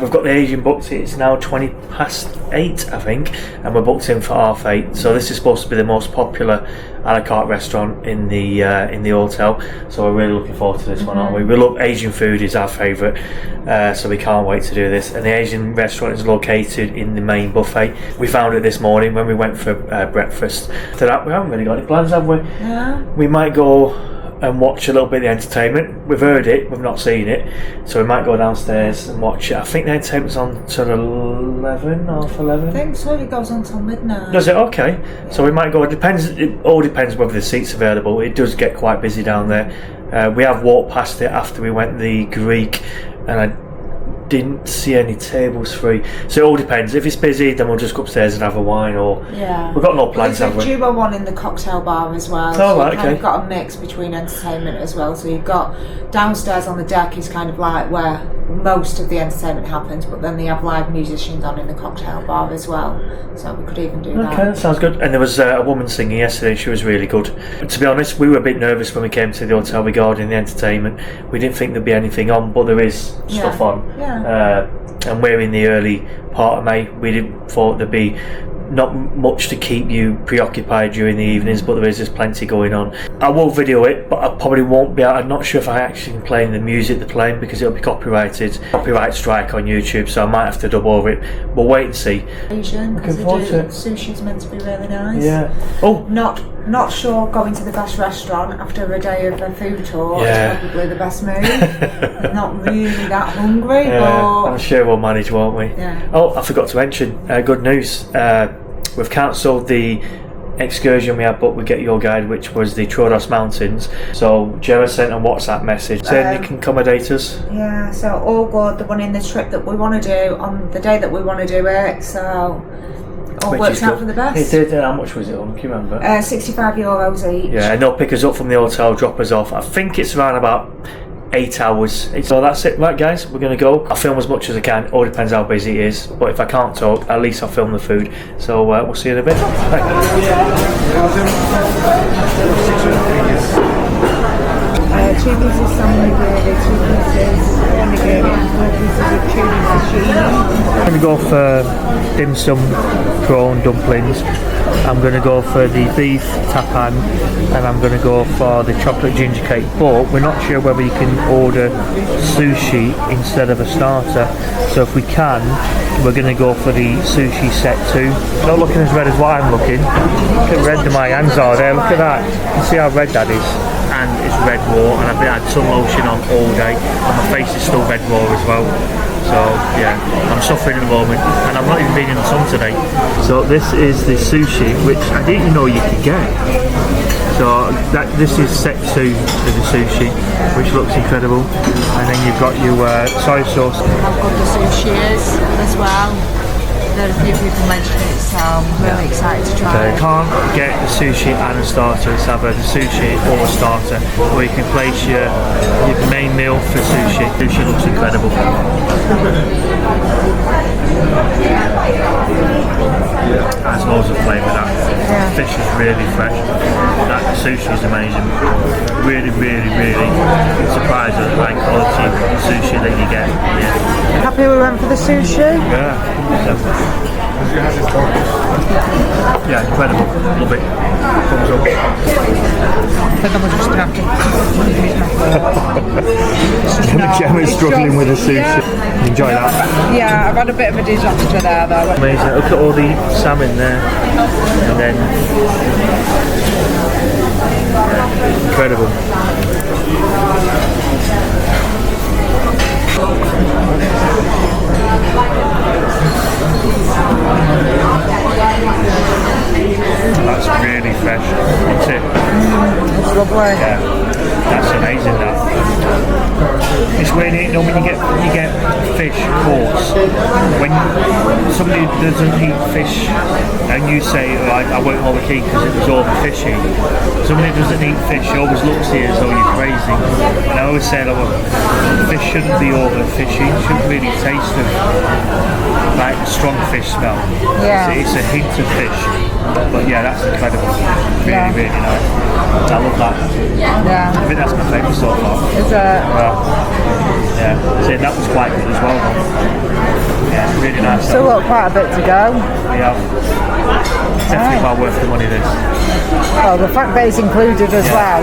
We've got the Asian booked. It's now 8:20, I think, and we're booked in for 8:30. So this is supposed to be the most popular a la carte restaurant in the hotel. So we're really looking forward to this one, aren't we? We love Asian food, is our favourite, so we can't wait to do this. And the Asian restaurant is located in the main buffet. We found it this morning when we went for breakfast. After that, we haven't really got any plans, have we? Yeah. We might go and watch a little bit of the entertainment. We've heard it, we've not seen it, so we might go downstairs and watch it. I think the entertainment's on till 11, half 11. I think so, it goes on till midnight. Does it? Okay. So we might go. It all depends whether the seat's available. It does get quite busy down there. We have walked past it after we went the Greek, and I didn't see any tables free. So it all depends. If it's busy, then we'll just go upstairs and have a wine, or we've got no plans, have we? There's a duo one in the cocktail bar as well. Oh, right, okay. You've got a mix between entertainment as well. So you've got downstairs on the deck is kind of like where most of the entertainment happens, but then they have live musicians on in the cocktail bar as well. So we could even do that. Okay, that sounds good. And there was a woman singing yesterday. She was really good. To be honest, we were a bit nervous when we came to the hotel regarding the entertainment. We didn't think there'd be anything on, but there is stuff on. Yeah. And we're in the early part of May. We didn't thought there'd be not much to keep you preoccupied during the evenings, but there is just plenty going on. I will video it, but I probably won't be. I'm not sure if I actually can play the music they're playing because it'll be copyright strike on YouTube, so I might have to dub over it. We'll wait and see. Asian, because sushi's meant to be really nice. Yeah. Oh, not sure going to the best restaurant after a day of a food tour is probably the best move. Not really that hungry, but I'm sure we'll manage, won't we? Yeah. Oh, I forgot to mention good news. We've cancelled the excursion we had booked with Get Your Guide, which was the Troodos Mountains. So Gemma sent a WhatsApp message saying they can accommodate us. Yeah, so all good. The one in the trip that we want to do on the day that we want to do it. So all works out for the best. It did. How much was it on? Can you remember? €65 each. Yeah, and they'll pick us up from the hotel, drop us off. I think it's around about 8 hours. So that's it, right guys, we're going to go. I'll film as much as I can, all depends how busy it is, but if I can't talk, at least I'll film the food. So we'll see you in a bit. 2 pieces of salmon nigiri, 2 pieces of nigiri, and 4 pieces of tuna sashimi. I'm going to go for dim sum prawn dumplings. I'm going to go for the beef tapan, and I'm going to go for the chocolate ginger cake, but we're not sure whether you can order sushi instead of a starter, so if we can, we're going to go for the sushi set 2. Not looking as red as what I'm looking. Look how red my hands are there, look at that. You can see how red that is, and it's red raw, and I've had sun lotion on all day, and my face is still red raw as well. So yeah, I'm suffering at the moment, and I've not even been in the sun today. So this is the sushi, which I didn't even know you could get. So this is set 2 of the sushi, which looks incredible. And then you've got your soy sauce. I've got the sushi as well. There are a few people mentioning it, so I'm really excited to try it. You can't get the sushi and a starter, it's either the sushi or a starter, or you can place your main meal for sushi. Sushi looks incredible. Has loads of flavour, that fish is really fresh, that sushi is amazing. Really surprised at the high quality sushi that you get here. Happy we went for the sushi? Yeah, yeah, incredible, love it, thumbs up. I think I'm just going to have to... Gemma's struggling with the sushi. Yeah. Enjoy that. Yeah, I've had a bit of a disaster there though. Amazing, look at all the salmon there, and then incredible. That's really fresh, isn't it? It's lovely. Yeah, that's amazing. That it's weird, you know, when you get fish course, when somebody doesn't eat fish and you say, oh, I won't overeat because it was overfishing. Somebody who doesn't eat fish always looks at you as though you're crazy. And I always say, fish shouldn't be overfishing, it shouldn't really taste of like strong fish smell. Yeah. It's a hint of fish. But yeah, that's incredible. Really nice. I love that. Yeah. I think that's my favourite so far. Is it? Yeah. See, that was quite good as well though. Yeah, really nice. Still got quite a bit to go. Yeah. Definitely well worth the money this. Oh, the fact that it's included as well.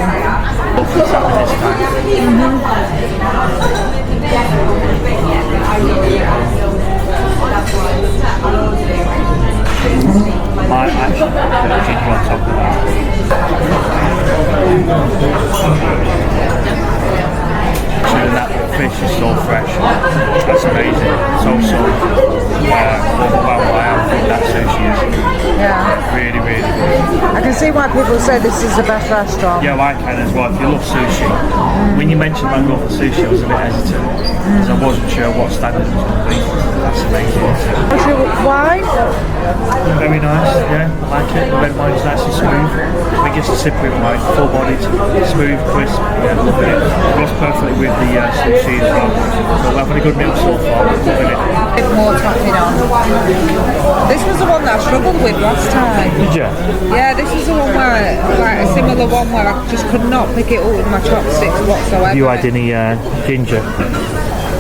Might actually put the ginger on top of that. Actually, that fish is so fresh. That's amazing. So overwhelmed by how good that sushi is. Yeah. Really good. I can see why people say this is the best restaurant. Yeah, well, I can as well. If you love sushi, when you mentioned about going for sushi, I was a bit hesitant because I wasn't sure what standard it was going to be. That's amazing. What's your wine? Very nice, yeah, I like it. The red wine's nice and smooth. I think it's a Cypriot wine, full-bodied, smooth, crisp. Yeah, love it. It goes perfectly with the sushi as well. So we're having a good meal so far. Loving it. A bit more topping on. This was the one that I struggled with last time. Did you? Yeah, this is the one where, like a similar one where I just could not pick it up with my chopsticks whatsoever. Have you had any ginger?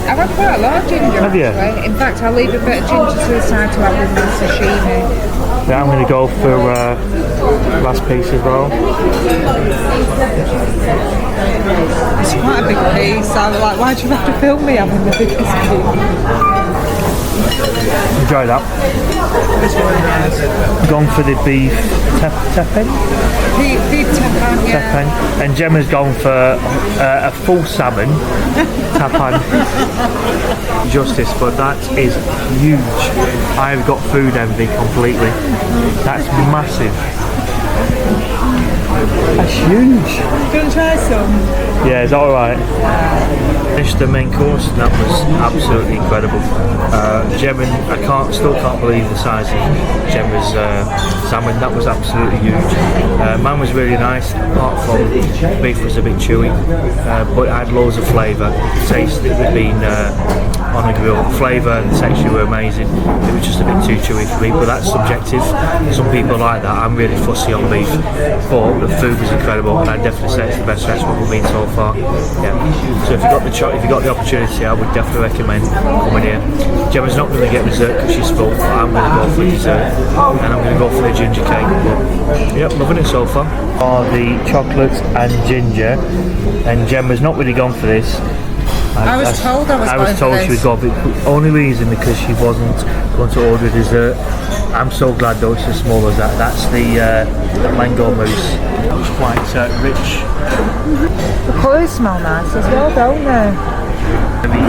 I've had quite a lot of ginger. Have you? Actually. In fact, I'll leave a bit of ginger to the side to have with my sashimi. Yeah, I'm going to go for last piece as well. It's quite a big piece. I was like, why do you have to film me having the biggest piece? Enjoy that. Gone for the beef tapan. Beef tapan, yeah. Tapan. And Gemma's gone for a full salmon tapan. Justice, but that is huge. I've got food envy completely. That's massive. That's huge. Do you want to try some? Yeah, is that alright? Finished the main course, that was absolutely incredible. Gemma, still can't believe the size of Gemma's salmon, that was absolutely huge. Man was really nice, apart from beef was a bit chewy, but it had loads of flavour. The taste, it had been on the grill. The flavour and the texture were amazing. It was just a bit too chewy for me, but that's subjective. Some people like that. I'm really fussy on beef, but the food was incredible, and I'd definitely say it's the best restaurant we've been so far. Yeah. So if you got the opportunity, I would definitely recommend coming here. Gemma's not going to get dessert because she's full, but I'm going to go for dessert, and I'm going to go for the ginger cake. But, yep, loving it so far. The chocolate and ginger, and Gemma's not really gone for this. I was told she was going, but only reason because she wasn't going to order dessert. I'm so glad though it's as small as that. That's the mango mousse. It was quite rich. The colours smell nice as well, don't they? Very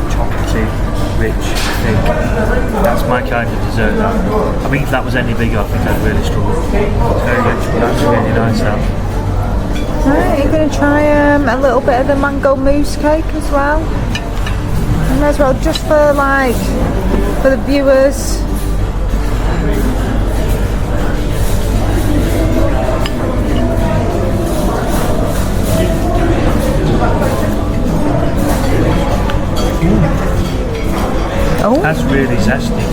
chocolatey, rich, thick. That's my kind of dessert now. I mean, if that was any bigger, I think I'd really struggle. It's very rich, but that's really nice now. Right, you're going to try a little bit of the mango mousse cake as well. And as well, just for the viewers. Oh. That's really zesty.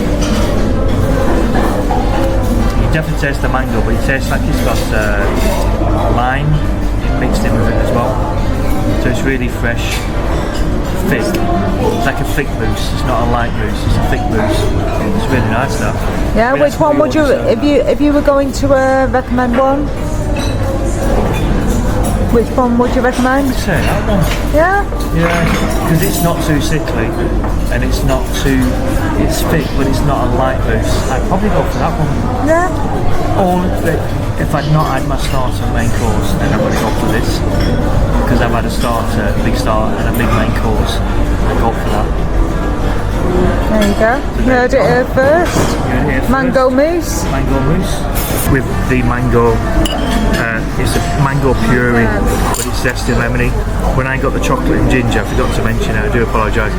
You definitely taste the mango, but it tastes like it's got lime mixed in with it as well. So it's really fresh, thick. It's like a thick mousse. It's not a light mousse, it's a thick mousse. It's really nice though. Yeah, which one would you, if you were going to recommend one? Which one would you recommend? I'd say that one. Yeah? Yeah, because it's not too sickly and it's thick, but it's not a light mousse. I'd probably go for that one. Yeah. Or if I'd not had my starter and main course, then I would go for this. Because I've had a starter, a big starter and a big main course, I'd go for that. There you go. You heard it here first. Mango mousse. Mango mousse. With the mango, it's a mango puree, but it's zesty and lemony. When I got the chocolate and ginger, I forgot to mention it, I do apologise,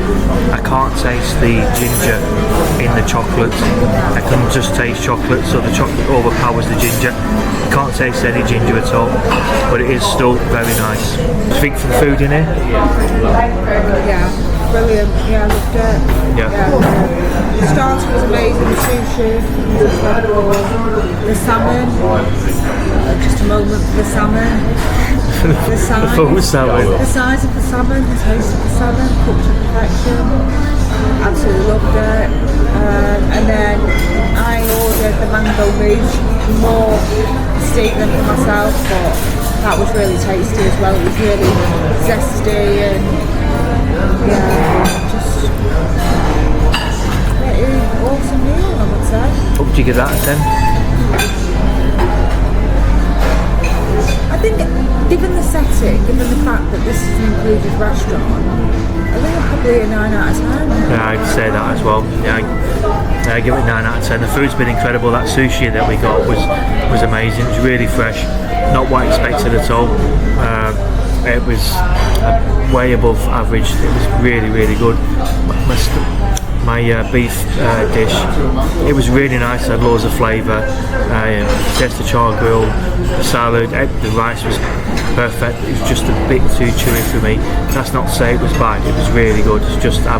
I can't taste the ginger in the chocolate. I can just taste chocolate, so the chocolate overpowers the ginger. I can't taste any ginger at all, but it is still very nice. Speak for the food in here? Yeah, brilliant. Yeah, I loved it. Yeah. The starter was amazing, the sushi was incredible. The salmon, just a moment for the salmon. The size of the salmon, the taste of the salmon, cooked to perfection. Absolutely loved it. And then I ordered the mango mousse, more steak than for myself, but that was really tasty as well. It was really zesty and just pretty awesome meal, I would say. What would you give that a 10? I think, given the setting, given the fact that this is an included restaurant, I think probably a 9 out of 10. Yeah, I'd say that as well. Yeah, I give it 9 out of 10. The food's been incredible. That sushi that we got was amazing. It was really fresh, not what I expected at all. It was way above average. It was really, really good. My beef dish, it was really nice. It had loads of flavour. Just the char grill, the salad, the rice was perfect. It was just a bit too chewy for me. That's not to say it was bad. It was really good. It's just I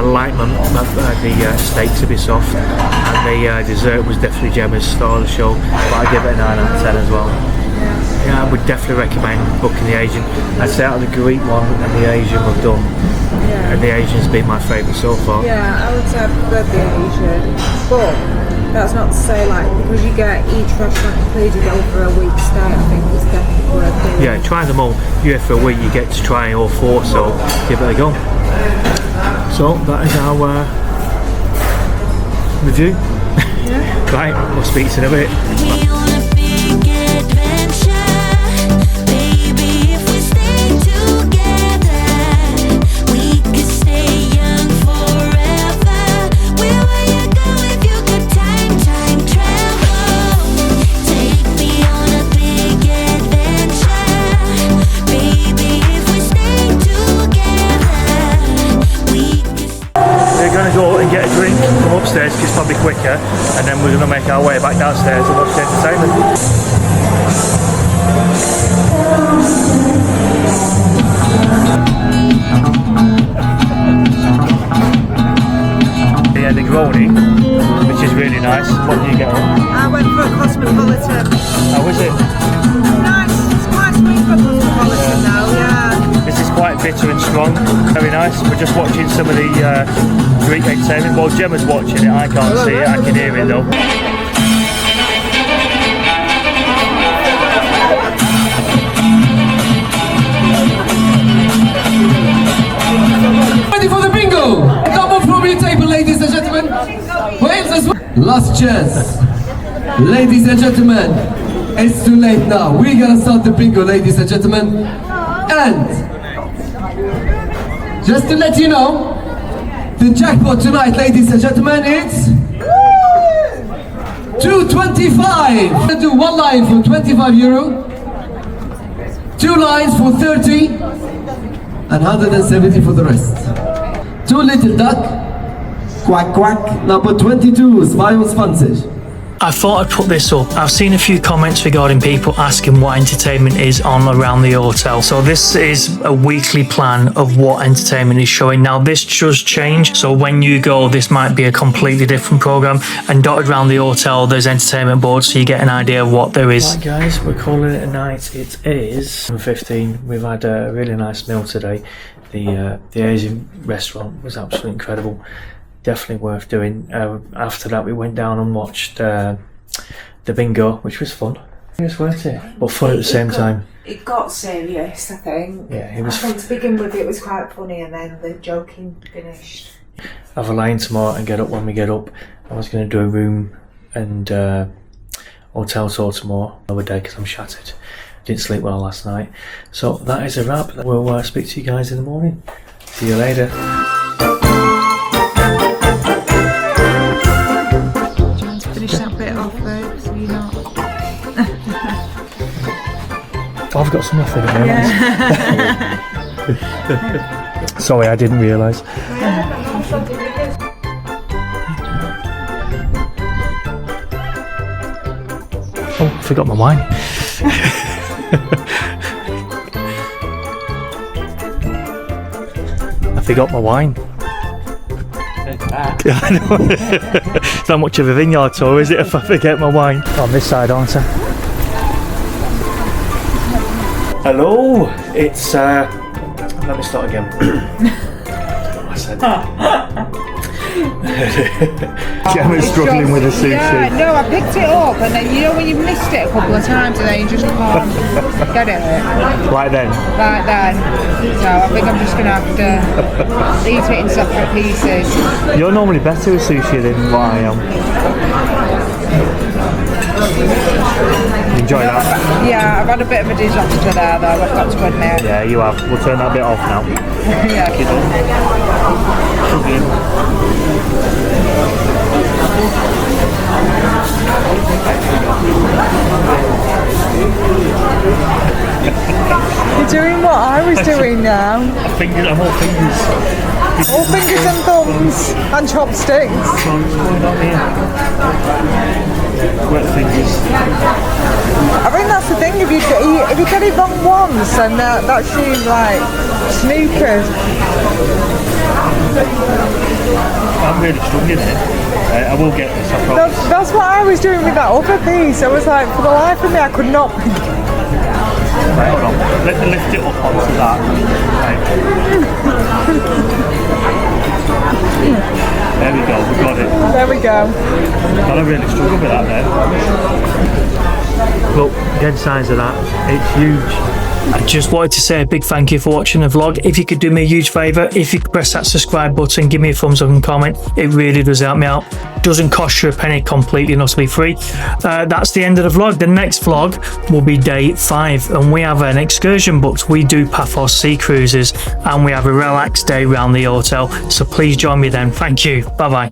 like the steak to be soft, and the dessert was definitely Gemma's star of the show. But I give it a 9 out of 10 as well. Yeah, I would definitely recommend booking the Asian. I'd say out of the Greek one and the Asian we've done, and the Asian's been my favourite so far. Yeah, I would say I prefer the Asian, but that's not to say because you get each restaurant included over a week's stay, I think it's definitely worth it. Yeah, try them all. You're here for a week, you get to try all 4, so give it a go. So that is our review. Yeah. Right, we'll speak to you in a bit. Get a drink from upstairs because it's probably quicker, and then we're going to make our way back downstairs and watch the entertainment. Negroni, which is really nice. What do you get on? I went for a cosmopolitan. How is it? Nice. It's quite sweet for a cosmopolitan now, yeah. This is quite bitter and strong. Very nice. We're just watching some of the Greek entertainment. Well, Gemma's watching it. I can't see it. I can hear it though. Ready for the bingo? Double from your table, ladies and gentlemen. Waves as well. Last chance. Ladies and gentlemen, it's too late now. We're gonna start the bingo, ladies and gentlemen. And just to let you know, the jackpot tonight, ladies and gentlemen, it's 225. I'm gonna do one line for €25, 2 lines for 30, and 170 for the rest. 2 little duck, quack quack, number 22, 22. I thought I'd put this up. I've seen a few comments regarding people asking what entertainment is on around the hotel. So this is a weekly plan of what entertainment is showing. Now this does change. So when you go, this might be a completely different program. And dotted around the hotel, there's entertainment boards, so you get an idea of what there is. Right guys, we're calling it a night. It is 7:15. We've had a really nice meal today. The Asian restaurant was absolutely incredible. Definitely worth doing. After that we went down and watched the bingo, which was fun. It was worth it, but fun at the same time. It got serious, I think. Yeah, it was. I think to begin with it was quite funny, and then the joking finished. Have a line tomorrow and get up when we get up. I was going to do a room and hotel tour tomorrow, another day, because I'm shattered. Didn't sleep well last night. So that is a wrap. We'll speak to you guys in the morning. See you later. Finish that bit off though, so you're not. I've got some nothing in there. Yeah. Sorry, I didn't realise. Oh, I forgot my wine. I forgot my wine. Yeah, I know. It's not much of a vineyard tour, is it, if I forget my wine? On this side, aren't I? Hello, it's let me start again. I said Gemma's struggling with the sushi. Yeah, no, I picked it up and then, you know when you've missed it a couple of times and then you just can't get it. Right then? Right then. So I think I'm just going to have to eat it in separate pieces. You're normally better with sushi than what I am. Enjoy that? Yeah, I've had a bit of a disaster there though, I've got to admit. Yeah, you have. We'll turn that bit off now. Yeah. You're doing what I was doing now. I'm all fingers. All fingers and thumbs and chopsticks. What's going on here? Wet fingers. I think that's the thing, if you get it wrong once, then that's you like snookered. I'm really struggling here. I will get this, I promise. That's what I was doing with that other piece. I was like, for the life of me, I could not. Right, hold on. Lift it up onto that. Right. There we go, we got it. There we go. God, I really struggled with that then. Look, get size of that. It's huge. I just wanted to say a big thank you for watching the vlog. If you could do me a huge favour, if you could press that subscribe button, give me a thumbs up and comment, it really does help me out. Doesn't cost you a penny, completely and utterly free. That's the end of the vlog. The next vlog will be day 5 and we have an excursion booked. We do Paphos sea cruises and we have a relaxed day around the hotel, so please join me then. Thank you. Bye bye.